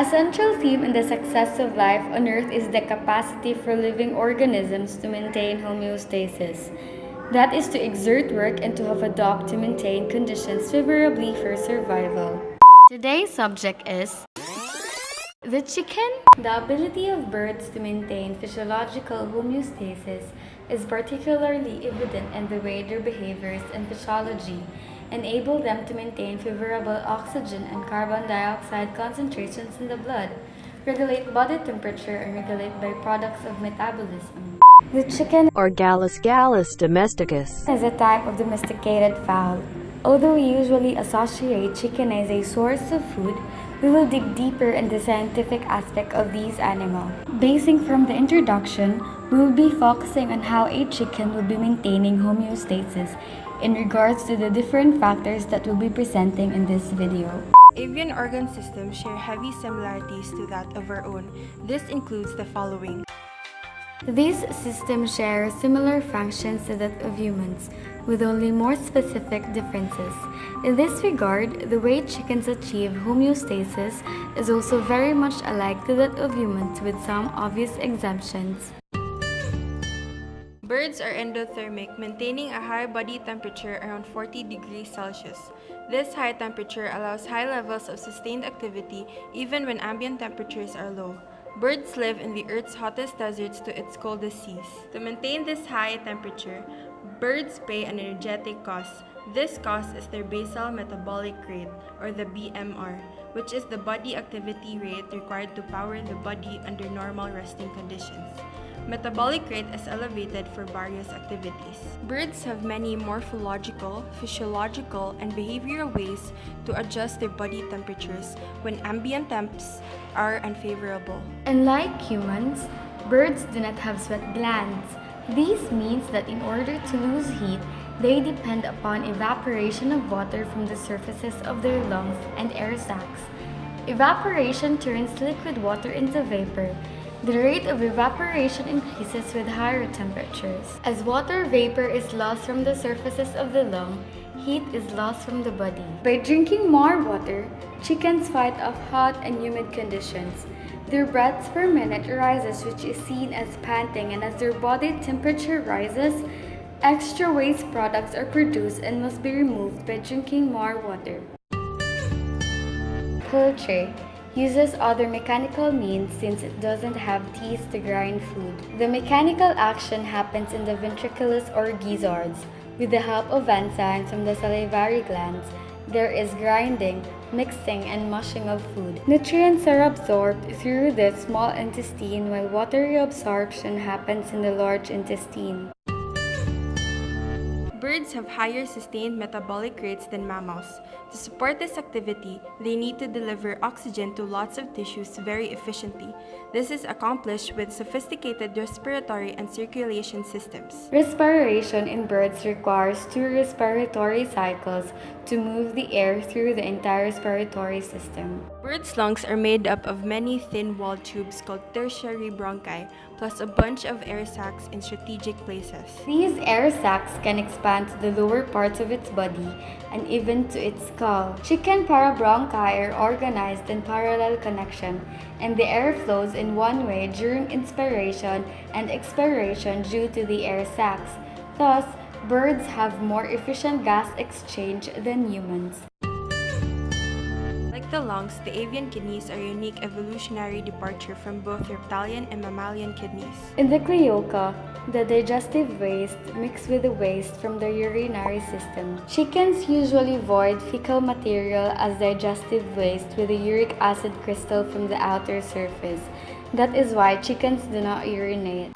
A central theme in the success of life on Earth is the capacity for living organisms to maintain homeostasis. That is, to exert work and to have adapt to maintain conditions favorably for survival. Today's subject is the chicken. The ability of birds to maintain physiological homeostasis is particularly evident in the way their behaviors and physiology enable them to maintain favorable oxygen and carbon dioxide concentrations in the blood, regulate body temperature, and regulate byproducts of metabolism. The chicken, or Gallus domesticus, is a type of domesticated fowl. Although we usually associate chicken as a source of food, we will dig deeper in the scientific aspect of these animals. Basing from the introduction, we will be focusing on how a chicken will be maintaining homeostasis in regards to the different factors that we'll be presenting in this video. Avian organ systems share heavy similarities to that of our own. This includes the following. These systems share similar functions to that of humans, with only more specific differences. In this regard, the way chickens achieve homeostasis is also very much alike to that of humans, with some obvious exemptions. Birds are endothermic, maintaining a high body temperature around 40 degrees Celsius. This high temperature allows high levels of sustained activity even when ambient temperatures are low. Birds live in the Earth's hottest deserts to its coldest seas. To maintain this high temperature, birds pay an energetic cost. This cost is their basal metabolic rate, or the BMR, which is the body activity rate required to power the body under normal resting conditions. Metabolic rate is elevated for various activities. Birds have many morphological, physiological, and behavioral ways to adjust their body temperatures when ambient temps are unfavorable. Unlike humans, birds do not have sweat glands. This means that in order to lose heat, they depend upon evaporation of water from the surfaces of their lungs and air sacs. Evaporation turns liquid water into vapor. The rate of evaporation increases with higher temperatures. As water vapor is lost from the surfaces of the lung, heat is lost from the body. By drinking more water, chickens fight off hot and humid conditions. Their breaths per minute rises, which is seen as panting, and as their body temperature rises, extra waste products are produced and must be removed by drinking more water. Poultry uses other mechanical means since it doesn't have teeth to grind food. The mechanical action happens in the ventriculus or gizzards. With the help of enzymes from the salivary glands, there is grinding, mixing, and mushing of food. Nutrients are absorbed through the small intestine while water reabsorption happens in the large intestine. Birds have higher sustained metabolic rates than mammals. To support this activity, they need to deliver oxygen to lots of tissues very efficiently. This is accomplished with sophisticated respiratory and circulation systems. Respiration in birds requires 2 respiratory cycles to move the air through the entire respiratory system. Birds' lungs are made up of many thin-walled tubes called tertiary bronchi, plus a bunch of air sacs in strategic places. These air sacs can expand to the lower parts of its body and even to its skull. Chicken parabronchi are organized in parallel connection, and the air flows in one way during inspiration and expiration due to the air sacs. Thus, birds have more efficient gas exchange than humans. Like the lungs, the avian kidneys are a unique evolutionary departure from both reptilian and mammalian kidneys. In the cloaca, the digestive waste mixed with the waste from the urinary system. Chickens usually void fecal material as digestive waste with a uric acid crystal from the outer surface. That is why chickens do not urinate.